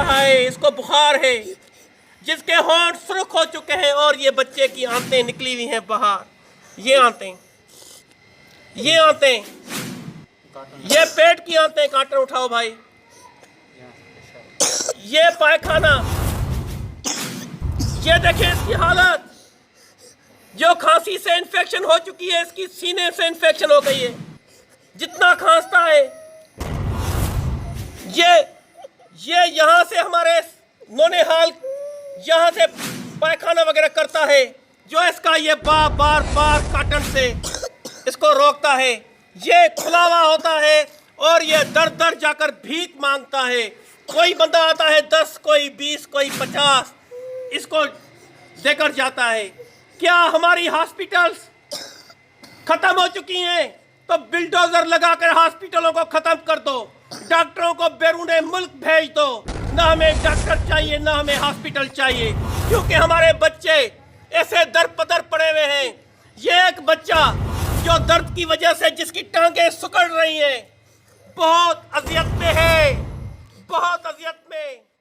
रहा है, इसको बुखार है, जिसके होंठ सुर्ख हो चुके हैं और ये बच्चे की आंतें निकली हुई हैं बाहर। ये आंतें, ये पेट की आंतें, काटन उठाओ भाई। ये पायखाना, ये देखिए इसकी हालत, जो खांसी से इन्फेक्शन हो चुकी है, इसकी सीने से इन्फेक्शन हो गई है, जितना खांसता है। ये यहाँ से हमारे नौनिहाल यहाँ से पायखाना वगैरह करता है, जो इसका ये बार काटन से इसको रोकता है। ये खुला हुआ होता है और ये दर जाकर भीख मांगता है। कोई बंदा आता है 10, कोई 20, कोई 50, इसको देकर जाता है। क्या हमारी हॉस्पिटल्स खत्म हो चुकी हैं? तो बिल्डोजर लगाकर हॉस्पिटलों को खत्म कर दो, डॉक्टरों को बैरूने मुल्क भेज दो। ना हमें डॉक्टर चाहिए, ना हमें हॉस्पिटल चाहिए, क्योंकि हमारे बच्चे ऐसे दर पदर पड़े हुए हैं। ये एक बच्चा जो दर्द की वजह से जिसकी टांगें सिकुड़ रही हैं, बहुत अजियत में है, बहुत अजियत में।